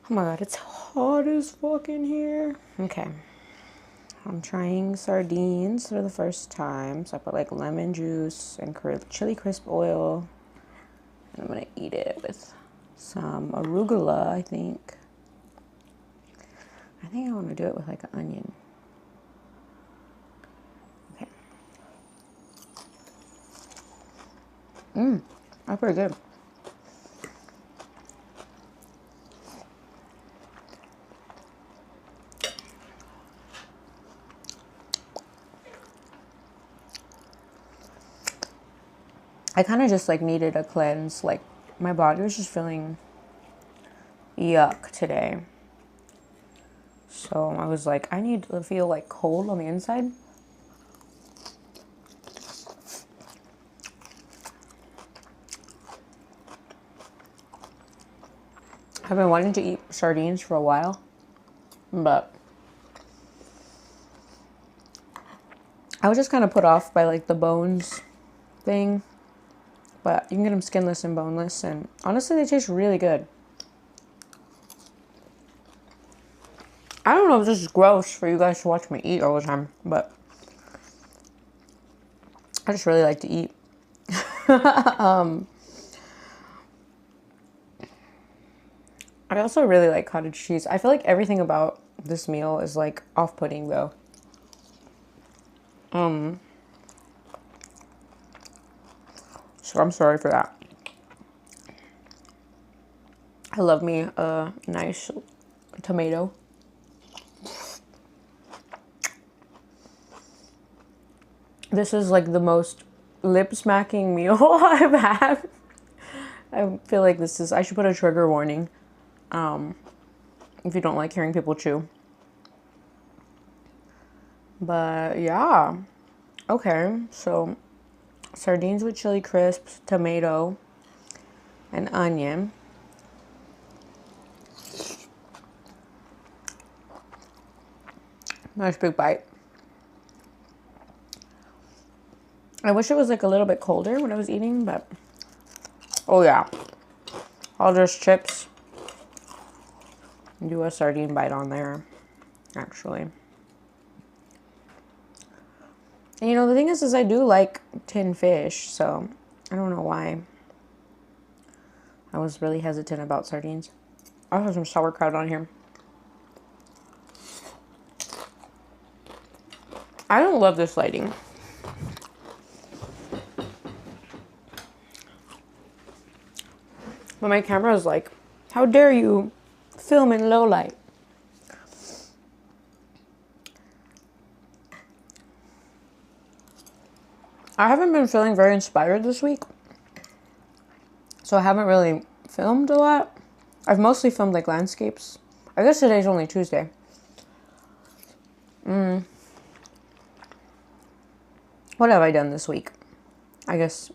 Oh my god, it's hot as fuck in here. Okay. I'm trying sardines for the first time. So I put like lemon juice and chili crisp oil. And I'm gonna eat it with some arugula, I think. I think I want to do it with like an onion. Okay. That's pretty good. I kind of just like needed a cleanse. Like my body was just feeling yuck today. So I was like, I need to feel like cold on the inside. I've been wanting to eat sardines for a while, but I was just kind of put off by like the bones thing. But you can get them skinless and boneless, and honestly, they taste really good. I don't know if this is gross for you guys to watch me eat all the time, but I just really like to eat. I also really like cottage cheese. I feel like everything about this meal is like off-putting though. So I'm sorry for that. I love me a nice tomato. This is like the most lip-smacking meal I've had. I feel like this is, I should put a trigger warning if you don't like hearing people chew. But yeah. Okay, so sardines with chili crisps, tomato, and onion. Nice big bite. I wish it was like a little bit colder when I was eating, but oh yeah. I'll just chips. Do a sardine bite on there, actually. And you know, the thing is I do like tinned fish, so I don't know why I was really hesitant about sardines. I have some sauerkraut on here. I don't love this lighting. But my camera is like, how dare you film in low light? I haven't been feeling very inspired this week, so I haven't really filmed a lot. I've mostly filmed like landscapes. I guess today's only Tuesday. What have I done this week? I guess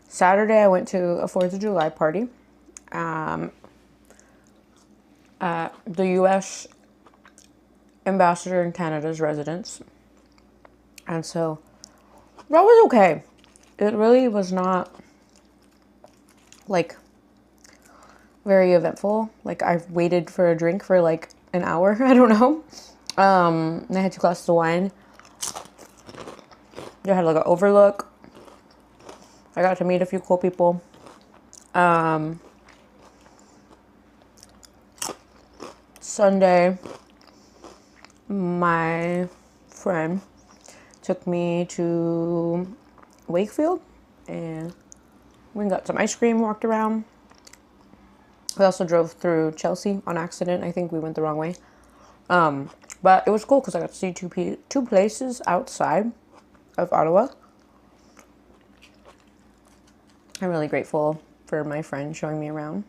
Saturday I went to a 4th of July party at the U.S. ambassador in Canada's residence. And so that was okay. It really was not like very eventful. Like I waited for a drink for like an hour. I don't know. And I had 2 glasses of wine. I had like an overlook. I got to meet a few cool people. Sunday, my friend took me to Wakefield and we got some ice cream, walked around. We also drove through Chelsea on accident. I think we went the wrong way. But it was cool because I got to see two places outside of Ottawa. I'm really grateful for my friend showing me around.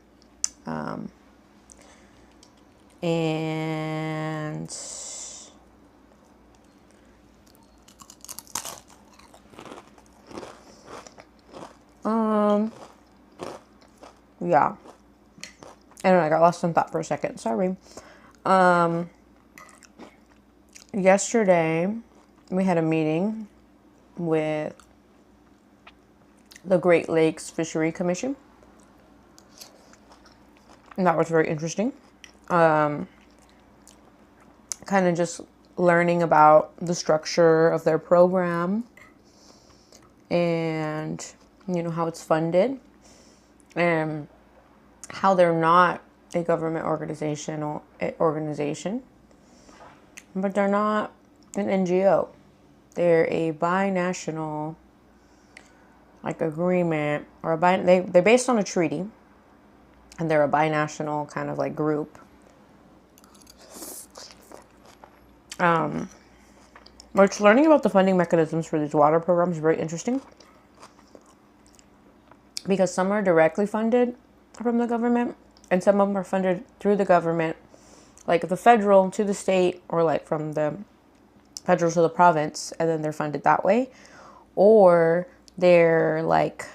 And yeah. I don't know, I got lost in thought for a second. Sorry. Yesterday we had a meeting with the Great Lakes Fishery Commission. And that was very interesting. Kind of just learning about the structure of their program and, you know, how it's funded and how they're not a government organization, but they're not an NGO. They're a binational, like, agreement, or they're based on a treaty, and they're a binational kind of like group. Which learning about the funding mechanisms for these water programs is very interesting, because some are directly funded from the government and some of them are funded through the government, like the federal to the state, or like from the federal to the province, and then they're funded that way. Or they're like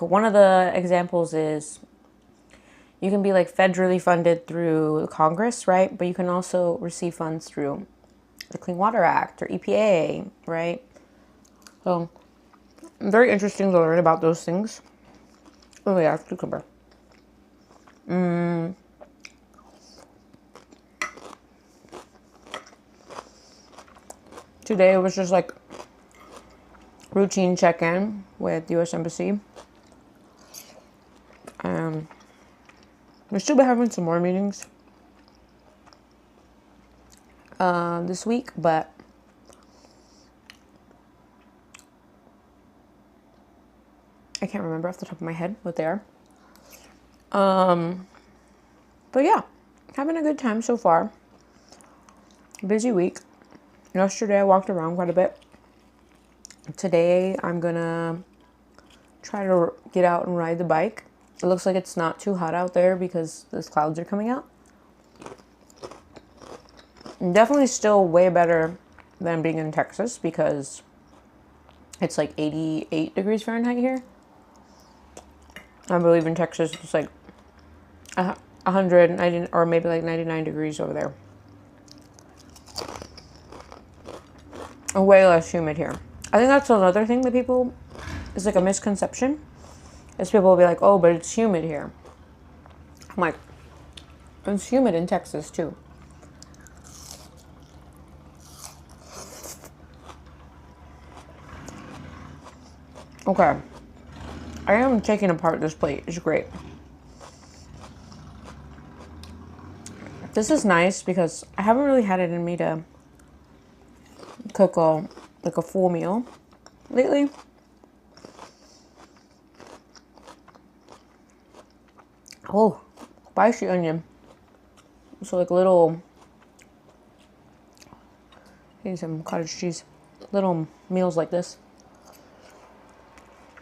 one of the examples is you can be like federally funded through Congress, right? But you can also receive funds through the Clean Water Act or EPA, right? So very interesting to learn about those things. Oh yeah, cucumber. Today it was just like routine check-in with U.S. Embassy. We still be having some more meetings this week, but I can't remember off the top of my head what they are. But yeah, having a good time so far. Busy week. Yesterday I walked around quite a bit. Today I'm gonna try to get out and ride the bike. It looks like it's not too hot out there because those clouds are coming out. And definitely still way better than being in Texas, because it's like 88 degrees Fahrenheit here. I believe in Texas it's like 190 or maybe like 99 degrees over there. Way less humid here. I think that's another thing that people, is like a misconception, is people will be like, oh, but it's humid here. I'm like, it's humid in Texas too. Okay, I am taking apart this plate. It's great. This is nice because I haven't really had it in me to cook a full meal lately. Oh, spicy onion. So like little, need some cottage cheese. Little meals like this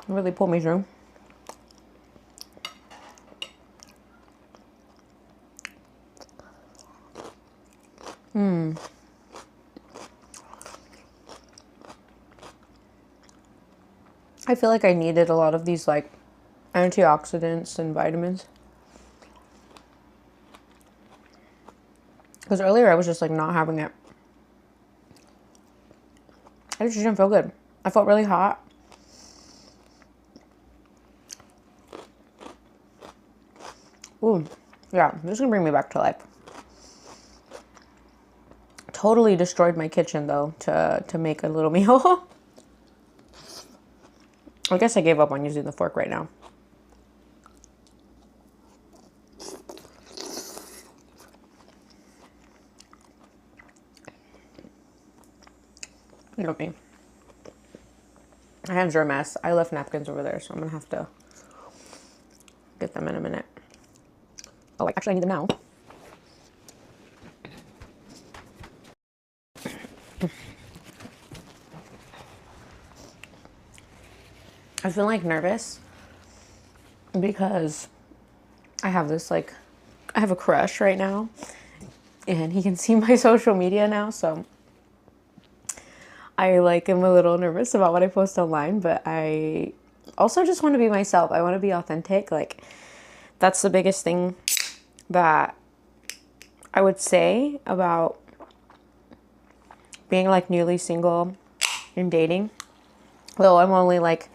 really pull me through. I feel like I needed a lot of these like antioxidants and vitamins. Because earlier I was just like not having it. I just didn't feel good. I felt really hot. Ooh, yeah, this is gonna bring me back to life. Totally destroyed my kitchen though to make a little meal. I guess I gave up on using the fork right now. Look at me. My hands are a mess. I left napkins over there, so I'm gonna have to get them in a minute. Oh, actually I need them now. I feel like nervous because I have this like, I have a crush right now and he can see my social media now, so I like am a little nervous about what I post online, but I also just want to be myself. I want to be authentic. Like, that's the biggest thing that I would say about being like newly single and dating. Though I'm only like,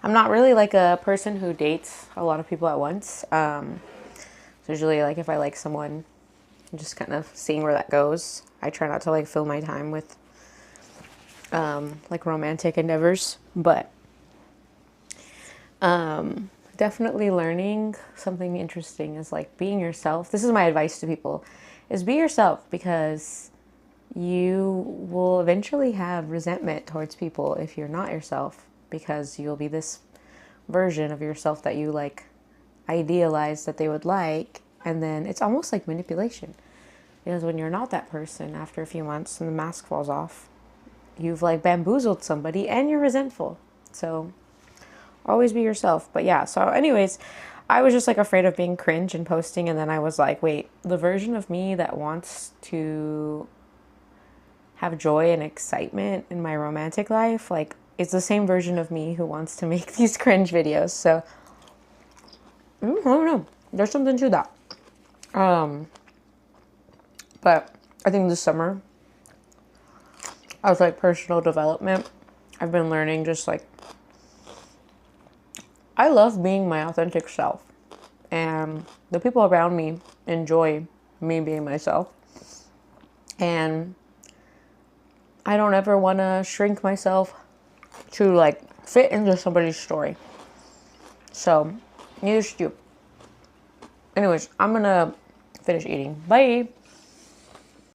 I'm not really like a person who dates a lot of people at once. So usually, like, if I like someone, I'm just kind of seeing where that goes. I try not to like fill my time with like romantic endeavors, but definitely learning something interesting is like being yourself. This is my advice to people, is be yourself, because you will eventually have resentment towards people if you're not yourself, because you'll be this version of yourself that you like idealize that they would like, and then it's almost like manipulation, because when you're not that person, after a few months and the mask falls off, you've like bamboozled somebody and you're resentful. So always be yourself. But yeah, so anyways, I was just like afraid of being cringe and posting, and then I was like, wait, the version of me that wants to have joy and excitement in my romantic life, like, it's the same version of me who wants to make these cringe videos. So I don't know, there's something to that. But I think this summer, as like personal development, I've been learning just like, I love being my authentic self, and the people around me enjoy me being myself, and I don't ever want to shrink myself to like fit into somebody's story. So neither should you. Anyways, I'm gonna finish eating. Bye.